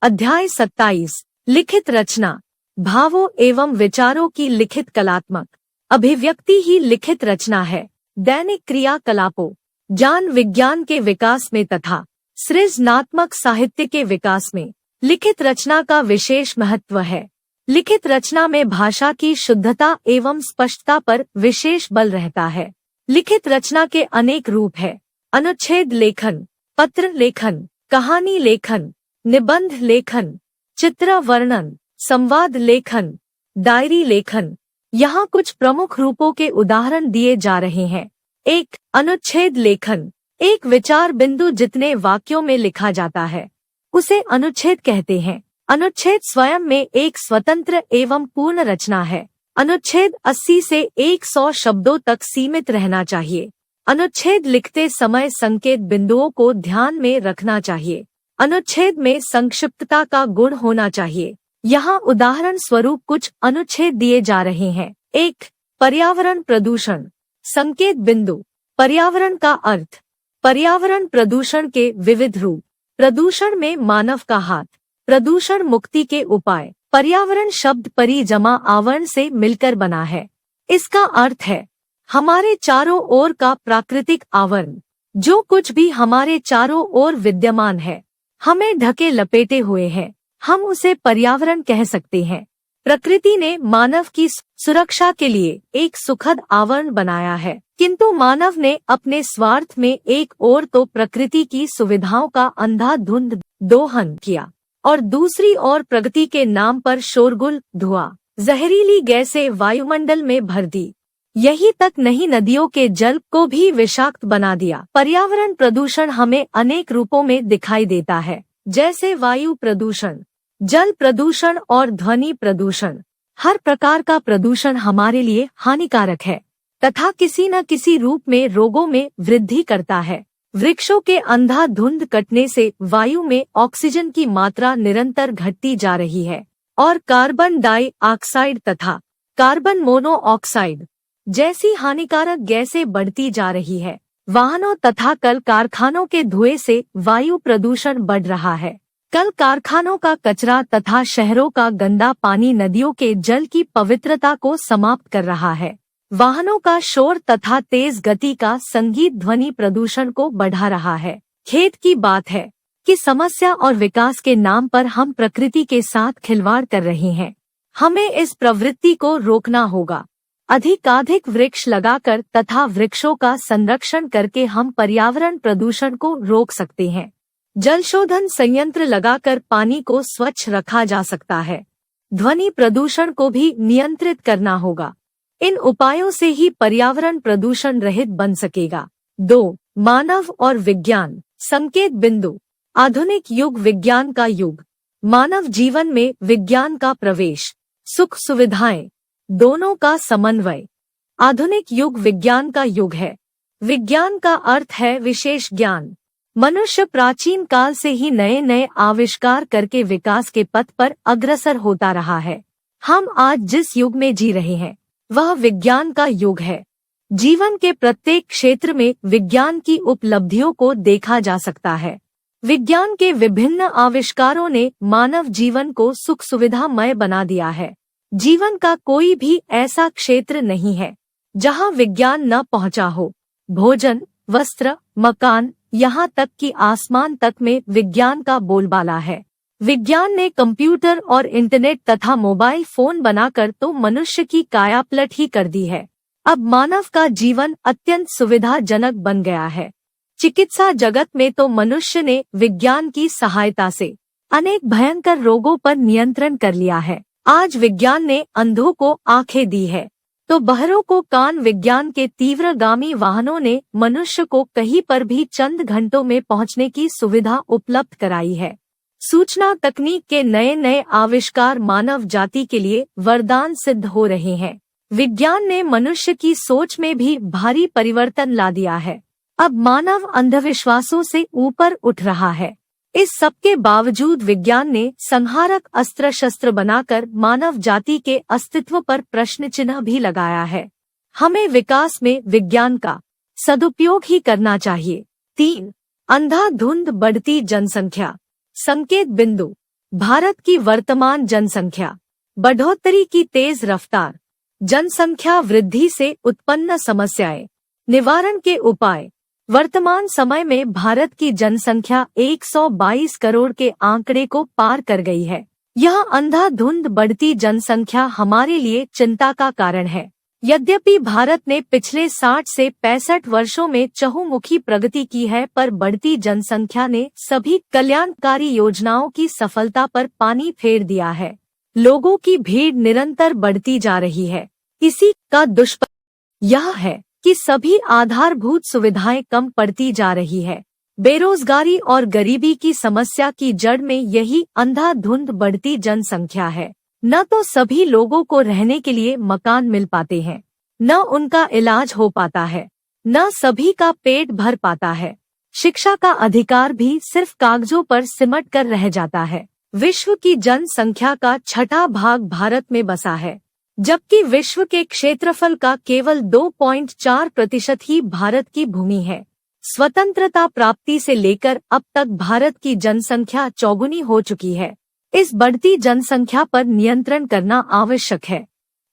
अध्याय 27 लिखित रचना। भावों एवं विचारों की लिखित कलात्मक अभिव्यक्ति ही लिखित रचना है। दैनिक क्रियाकलापों, ज्ञान विज्ञान के विकास में तथा सृजनात्मक साहित्य के विकास में लिखित रचना का विशेष महत्व है। लिखित रचना में भाषा की शुद्धता एवं स्पष्टता पर विशेष बल रहता है। लिखित रचना के अनेक रूप है। अनुच्छेद लेखन, पत्र लेखन, कहानी लेखन, निबंध लेखन, चित्र वर्णन, संवाद लेखन, डायरी लेखन। यहाँ कुछ प्रमुख रूपों के उदाहरण दिए जा रहे हैं। 1. अनुच्छेद लेखन। एक विचार बिंदु जितने वाक्यों में लिखा जाता है उसे अनुच्छेद कहते हैं। अनुच्छेद स्वयं में एक स्वतंत्र एवं पूर्ण रचना है। अनुच्छेद 80 से 100 शब्दों तक सीमित रहना चाहिए। अनुच्छेद लिखते समय संकेत बिंदुओं को ध्यान में रखना चाहिए। अनुच्छेद में संक्षिप्तता का गुण होना चाहिए। यहाँ उदाहरण स्वरूप कुछ अनुच्छेद दिए जा रहे हैं। 1. पर्यावरण प्रदूषण। संकेत बिंदु। पर्यावरण का अर्थ। पर्यावरण प्रदूषण के विविध रूप। प्रदूषण में मानव का हाथ। प्रदूषण मुक्ति के उपाय। पर्यावरण शब्द परि जमा आवरण से मिलकर बना है। इसका अर्थ है हमारे चारों ओर का प्राकृतिक आवरण। जो कुछ भी हमारे चारों ओर विद्यमान है, हमें ढके लपेटे हुए है, हम उसे पर्यावरण कह सकते हैं। प्रकृति ने मानव की सुरक्षा के लिए एक सुखद आवरण बनाया है, किंतु मानव ने अपने स्वार्थ में एक ओर तो प्रकृति की सुविधाओं का अंधाधुंध दोहन किया और दूसरी ओर प्रगति के नाम पर शोरगुल, धुआं, जहरीली गैसें वायुमंडल में भर दी। यही तक नहीं, नदियों के जल को भी विषाक्त बना दिया। पर्यावरण प्रदूषण हमें अनेक रूपों में दिखाई देता है, जैसे वायु प्रदूषण, जल प्रदूषण और ध्वनि प्रदूषण। हर प्रकार का प्रदूषण हमारे लिए हानिकारक है तथा किसी न किसी रूप में रोगों में वृद्धि करता है। वृक्षों के अंधाधुंध कटने से वायु में ऑक्सीजन की मात्रा निरंतर घटती जा रही है और कार्बन डाइऑक्साइड तथा कार्बन मोनोऑक्साइड जैसी हानिकारक गैसें बढ़ती जा रही है। वाहनों तथा कल कारखानों के धुएं से वायु प्रदूषण बढ़ रहा है। कल कारखानों का कचरा तथा शहरों का गंदा पानी नदियों के जल की पवित्रता को समाप्त कर रहा है। वाहनों का शोर तथा तेज गति का संगीत ध्वनि प्रदूषण को बढ़ा रहा है। खेद की बात है कि समस्या और विकास के नाम पर हम प्रकृति के साथ खिलवाड़ कर रहे हैं। हमें इस प्रवृत्ति को रोकना होगा। अधिकाधिक वृक्ष लगाकर तथा वृक्षों का संरक्षण करके हम पर्यावरण प्रदूषण को रोक सकते हैं। जल शोधन संयंत्र लगाकर पानी को स्वच्छ रखा जा सकता है। ध्वनि प्रदूषण को भी नियंत्रित करना होगा। इन उपायों से ही पर्यावरण प्रदूषण रहित बन सकेगा। 2. मानव और विज्ञान। संकेत बिंदु। आधुनिक युग विज्ञान का युग। मानव जीवन में विज्ञान का प्रवेश, सुख सुविधाएं दोनों का समन्वय। आधुनिक युग विज्ञान का युग है। विज्ञान का अर्थ है विशेष ज्ञान। मनुष्य प्राचीन काल से ही नए नए आविष्कार करके विकास के पथ पर अग्रसर होता रहा है। हम आज जिस युग में जी रहे हैं वह विज्ञान का युग है। जीवन के प्रत्येक क्षेत्र में विज्ञान की उपलब्धियों को देखा जा सकता है। विज्ञान के विभिन्न आविष्कारों ने मानव जीवन को सुख सुविधामय बना दिया है। जीवन का कोई भी ऐसा क्षेत्र नहीं है जहां विज्ञान न पहुंचा हो। भोजन, वस्त्र, मकान, यहाँ तक कि आसमान तक में विज्ञान का बोलबाला है। विज्ञान ने कंप्यूटर और इंटरनेट तथा मोबाइल फोन बनाकर तो मनुष्य की कायापलट ही कर दी है। अब मानव का जीवन अत्यंत सुविधाजनक बन गया है। चिकित्सा जगत में तो मनुष्य ने विज्ञान की सहायता से अनेक भयंकर रोगों पर नियंत्रण कर लिया है। आज विज्ञान ने अंधों को आंखें दी है तो बहरों को कान। विज्ञान के तीव्रगामी वाहनों ने मनुष्य को कहीं पर भी चंद घंटों में पहुंचने की सुविधा उपलब्ध कराई है। सूचना तकनीक के नए नए आविष्कार मानव जाति के लिए वरदान सिद्ध हो रहे हैं। विज्ञान ने मनुष्य की सोच में भी भारी परिवर्तन ला दिया है। अब मानव अंधविश्वासों से ऊपर उठ रहा है। इस सब के बावजूद विज्ञान ने संहारक अस्त्र शस्त्र बनाकर मानव जाति के अस्तित्व पर प्रश्न चिन्ह भी लगाया है। हमें विकास में विज्ञान का सदुपयोग ही करना चाहिए। 3. अंधाधुंध बढ़ती जनसंख्या। संकेत बिंदु। भारत की वर्तमान जनसंख्या, बढ़ोतरी की तेज रफ्तार, जनसंख्या वृद्धि से उत्पन्न समस्याएं, निवारण के उपाय। वर्तमान समय में भारत की जनसंख्या 122 करोड़ के आंकड़े को पार कर गई है। यह अंधाधुंध बढ़ती जनसंख्या हमारे लिए चिंता का कारण है। यद्यपि भारत ने पिछले 60 से 65 वर्षों में चहुमुखी प्रगति की है, पर बढ़ती जनसंख्या ने सभी कल्याणकारी योजनाओं की सफलता पर पानी फेर दिया है। लोगों की भीड़ निरंतर बढ़ती जा रही है। इसी का दुष्परिणाम यह है कि सभी आधारभूत सुविधाएं कम पड़ती जा रही है। बेरोजगारी और गरीबी की समस्या की जड़ में यही अंधाधुंध बढ़ती जनसंख्या है। न तो सभी लोगों को रहने के लिए मकान मिल पाते हैं, न उनका इलाज हो पाता है, न सभी का पेट भर पाता है। शिक्षा का अधिकार भी सिर्फ कागजों पर सिमट कर रह जाता है। विश्व की जनसंख्या का छठा भाग भारत में बसा है, जबकि विश्व के क्षेत्रफल का केवल 2.4% ही भारत की भूमि है। स्वतंत्रता प्राप्ति से लेकर अब तक भारत की जनसंख्या चौगुनी हो चुकी है। इस बढ़ती जनसंख्या पर नियंत्रण करना आवश्यक है,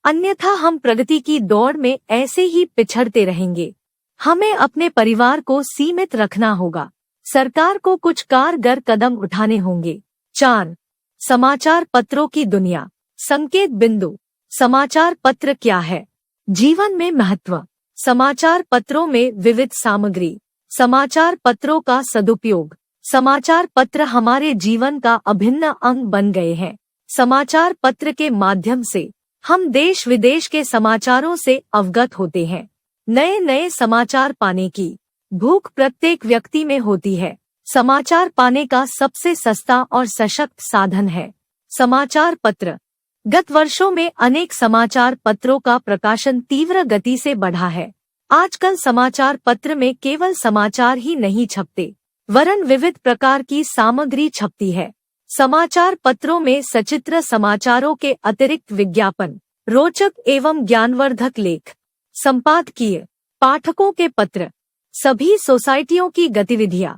अन्यथा हम प्रगति की दौड़ में ऐसे ही पिछड़ते रहेंगे। हमें अपने परिवार को सीमित रखना होगा। सरकार को कुछ कारगर कदम उठाने होंगे। 4. समाचार पत्रों की दुनिया। संकेत बिंदु। समाचार पत्र क्या है? जीवन में महत्व। समाचार पत्रों में विविध सामग्री। समाचार पत्रों का सदुपयोग। समाचार पत्र हमारे जीवन का अभिन्न अंग बन गए हैं। समाचार पत्र के माध्यम से हम देश विदेश के समाचारों से अवगत होते हैं। नए नए समाचार पाने की भूख प्रत्येक व्यक्ति में होती है। समाचार पाने का सबसे सस्ता और सशक्त साधन है समाचार पत्र। गत वर्षों में अनेक समाचार पत्रों का प्रकाशन तीव्र गति से बढ़ा है। आजकल समाचार पत्र में केवल समाचार ही नहीं छपते, वरन विविध प्रकार की सामग्री छपती है। समाचार पत्रों में सचित्र समाचारों के अतिरिक्त विज्ञापन, रोचक एवं ज्ञानवर्धक लेख, संपादकीय, पाठकों के पत्र, सभी सोसाइटियों की गतिविधियां,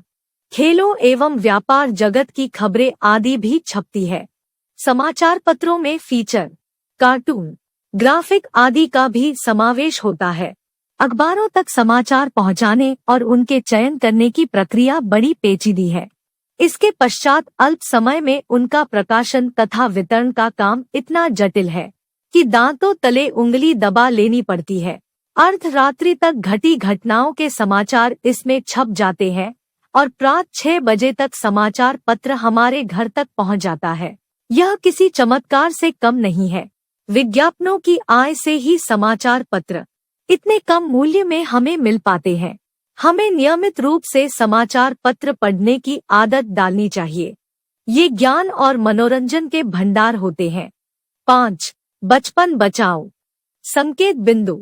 खेलों एवं व्यापार जगत की खबरें आदि भी छपती है। समाचार पत्रों में फीचर, कार्टून, ग्राफिक आदि का भी समावेश होता है। अखबारों तक समाचार पहुंचाने और उनके चयन करने की प्रक्रिया बड़ी पेचीदी है। इसके पश्चात अल्प समय में उनका प्रकाशन तथा वितरण का काम इतना जटिल है कि दांतों तले उंगली दबा लेनी पड़ती है। अर्धरात्रि तक घटी घटनाओं के समाचार इसमें छप जाते हैं और प्रात 6 बजे तक समाचार पत्र हमारे घर तक पहुंच जाता है। यह किसी चमत्कार से कम नहीं है। विज्ञापनों की आय से ही समाचार पत्र इतने कम मूल्य में हमें मिल पाते हैं। हमें नियमित रूप से समाचार पत्र पढ़ने की आदत डालनी चाहिए। ये ज्ञान और मनोरंजन के भंडार होते हैं। 5. बचपन बचाओ। संकेत बिंदु।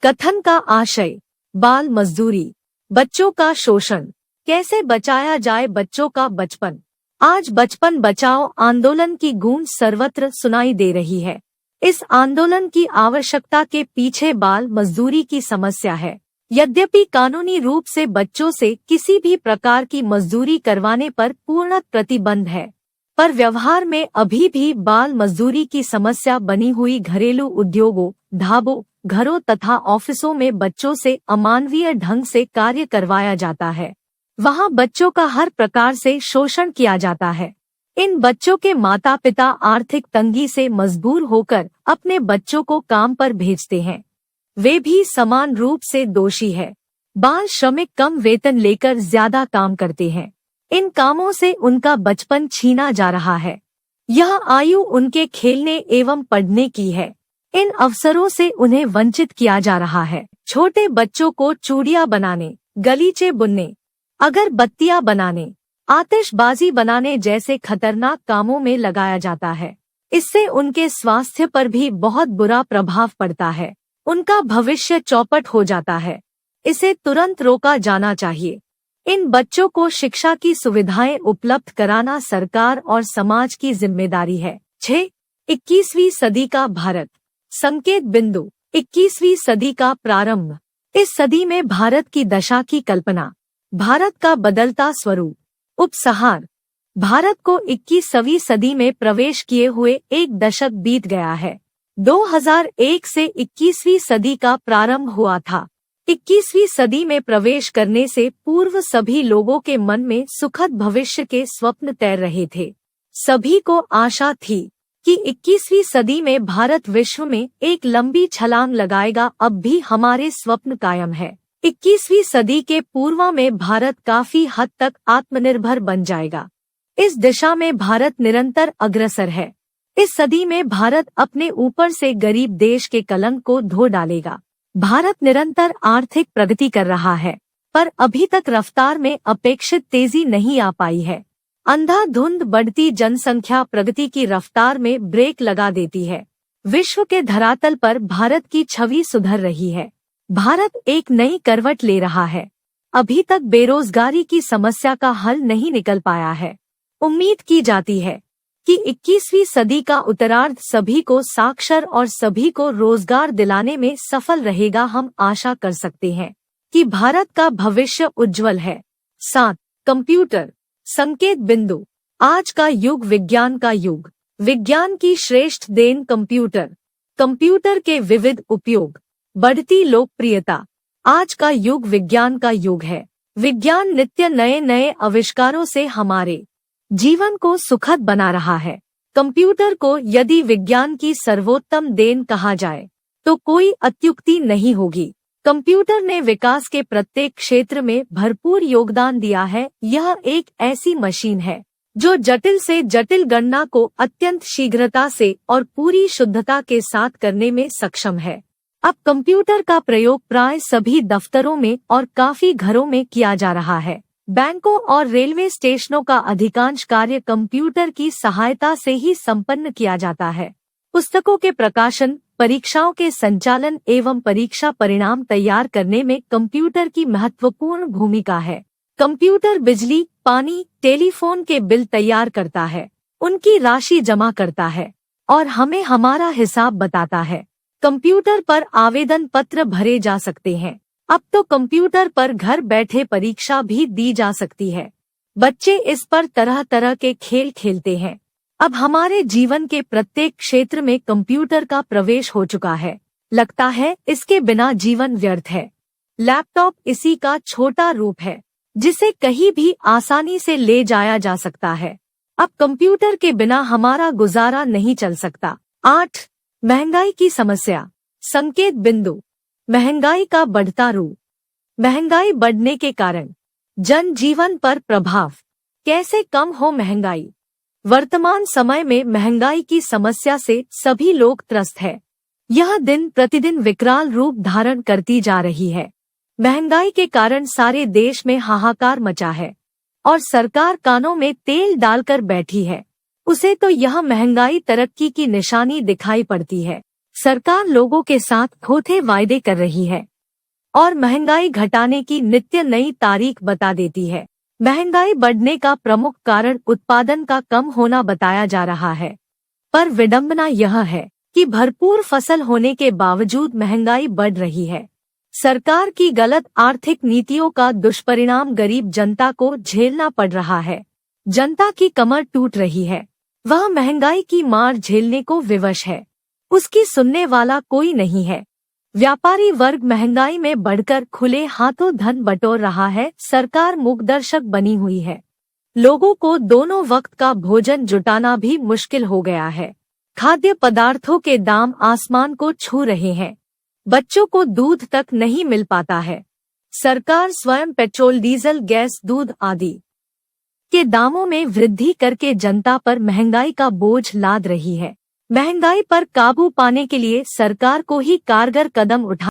कथन का आशय, बाल मजदूरी, बच्चों का शोषण, कैसे बचाया जाए बच्चों का बचपन। आज बचपन बचाओ आंदोलन की गूंज सर्वत्र सुनाई दे रही है। इस आंदोलन की आवश्यकता के पीछे बाल मजदूरी की समस्या है। यद्यपि कानूनी रूप से बच्चों से किसी भी प्रकार की मजदूरी करवाने पर पूर्ण प्रतिबंध है, पर व्यवहार में अभी भी बाल मजदूरी की समस्या बनी हुई घरेलू उद्योगों, ढाबों, घरों तथा ऑफिसों में बच्चों से अमानवीय ढंग से कार्य करवाया जाता है। वहां बच्चों का हर प्रकार से शोषण किया जाता है। इन बच्चों के माता पिता आर्थिक तंगी से मजबूर होकर अपने बच्चों को काम पर भेजते हैं। वे भी समान रूप से दोषी है। बाल श्रमिक कम वेतन लेकर ज्यादा काम करते हैं। इन कामों से उनका बचपन छीना जा रहा है। यह आयु उनके खेलने एवं पढ़ने की है। इन अवसरों से उन्हें वंचित किया जा रहा है। छोटे बच्चों को चूड़ियां बनाने, गलीचे बुनने, अगरबत्तियां बनाने, आतिशबाजी बनाने जैसे खतरनाक कामों में लगाया जाता है। इससे उनके स्वास्थ्य पर भी बहुत बुरा प्रभाव पड़ता है। उनका भविष्य चौपट हो जाता है। इसे तुरंत रोका जाना चाहिए। इन बच्चों को शिक्षा की सुविधाएं उपलब्ध कराना सरकार और समाज की जिम्मेदारी है। 6. 21वीं सदी का भारत। संकेत बिंदु। 21वीं सदी का प्रारंभ। इस सदी में भारत की दशा की कल्पना, भारत का बदलता स्वरूप, उपसहार, भारत को 21वीं सदी में प्रवेश किए हुए एक दशक बीत गया है। 2001 से 21वीं सदी का प्रारंभ हुआ था। 21वीं सदी में प्रवेश करने से पूर्व सभी लोगों के मन में सुखद भविष्य के स्वप्न तैर रहे थे। सभी को आशा थी कि 21वीं सदी में भारत विश्व में एक लंबी छलांग लगाएगा। अब भी हमारे स्वप्न कायम है। 21वीं सदी के पूर्व में भारत काफी हद तक आत्मनिर्भर बन जाएगा। इस दिशा में भारत निरंतर अग्रसर है। इस सदी में भारत अपने ऊपर से गरीब देश के कलंक को धो डालेगा। भारत निरंतर आर्थिक प्रगति कर रहा है, पर अभी तक रफ्तार में अपेक्षित तेजी नहीं आ पाई है। अंधाधुंध बढ़ती जनसंख्या प्रगति की रफ्तार में ब्रेक लगा देती है। विश्व के धरातल पर भारत की छवि सुधर रही है। भारत एक नई करवट ले रहा है। अभी तक बेरोजगारी की समस्या का हल नहीं निकल पाया है। उम्मीद की जाती है कि 21वीं सदी का उत्तरार्ध सभी को साक्षर और सभी को रोजगार दिलाने में सफल रहेगा। हम आशा कर सकते हैं कि भारत का भविष्य उज्जवल है। 7. कंप्यूटर संकेत बिंदु। आज का युग विज्ञान का युग। विज्ञान की श्रेष्ठ देन कंप्यूटर। कंप्यूटर के विविध उपयोग, बढ़ती लोकप्रियता। आज का युग विज्ञान का युग है। विज्ञान नित्य नए नए आविष्कारों से हमारे जीवन को सुखद बना रहा है। कंप्यूटर को यदि विज्ञान की सर्वोत्तम देन कहा जाए तो कोई अत्युक्ति नहीं होगी। कंप्यूटर ने विकास के प्रत्येक क्षेत्र में भरपूर योगदान दिया है। यह एक ऐसी मशीन है जो जटिल से जटिल गणना को अत्यंत शीघ्रता से और पूरी शुद्धता के साथ करने में सक्षम है। अब कंप्यूटर का प्रयोग प्राय सभी दफ्तरों में और काफी घरों में किया जा रहा है। बैंकों और रेलवे स्टेशनों का अधिकांश कार्य कंप्यूटर की सहायता से ही संपन्न किया जाता है। पुस्तकों के प्रकाशन, परीक्षाओं के संचालन एवं परीक्षा परिणाम तैयार करने में कंप्यूटर की महत्वपूर्ण भूमिका है। कंप्यूटर बिजली, पानी, टेलीफोन के बिल तैयार करता है, उनकी राशि जमा करता है और हमें हमारा हिसाब बताता है। कंप्यूटर पर आवेदन पत्र भरे जा सकते हैं। अब तो कंप्यूटर पर घर बैठे परीक्षा भी दी जा सकती है। बच्चे इस पर तरह तरह के खेल खेलते हैं। अब हमारे जीवन के प्रत्येक क्षेत्र में कंप्यूटर का प्रवेश हो चुका है। लगता है इसके बिना जीवन व्यर्थ है। लैपटॉप इसी का छोटा रूप है, जिसे कहीं भी आसानी से ले जाया जा सकता है। अब कंप्यूटर के बिना हमारा गुजारा नहीं चल सकता। 8. महंगाई की समस्या। संकेत बिंदु। महंगाई का बढ़ता रूप। महंगाई बढ़ने के कारण जनजीवन पर प्रभाव। कैसे कम हो महंगाई। वर्तमान समय में महंगाई की समस्या से सभी लोग त्रस्त है। यह दिन प्रतिदिन विकराल रूप धारण करती जा रही है। महंगाई के कारण सारे देश में हाहाकार मचा है और सरकार कानों में तेल डालकर बैठी है। उसे तो यह महंगाई तरक्की की निशानी दिखाई पड़ती है। सरकार लोगों के साथ खोटे वायदे कर रही है और महंगाई घटाने की नित्य नई तारीख बता देती है। महंगाई बढ़ने का प्रमुख कारण उत्पादन का कम होना बताया जा रहा है, पर विडंबना यह है कि भरपूर फसल होने के बावजूद महंगाई बढ़ रही है। सरकार की गलत आर्थिक नीतियों का दुष्परिणाम गरीब जनता को झेलना पड़ रहा है। जनता की कमर टूट रही है। वह महंगाई की मार झेलने को विवश है। उसकी सुनने वाला कोई नहीं है। व्यापारी वर्ग महंगाई में बढ़कर खुले हाथों धन बटोर रहा है। सरकार मूकदर्शक बनी हुई है। लोगों को दोनों वक्त का भोजन जुटाना भी मुश्किल हो गया है। खाद्य पदार्थों के दाम आसमान को छू रहे हैं। बच्चों को दूध तक नहीं मिल पाता है। सरकार स्वयं पेट्रोल, डीजल, गैस, दूध आदि के दामों में वृद्धि करके जनता पर महंगाई का बोझ लाद रही है। महंगाई पर काबू पाने के लिए सरकार को ही कारगर कदम उठा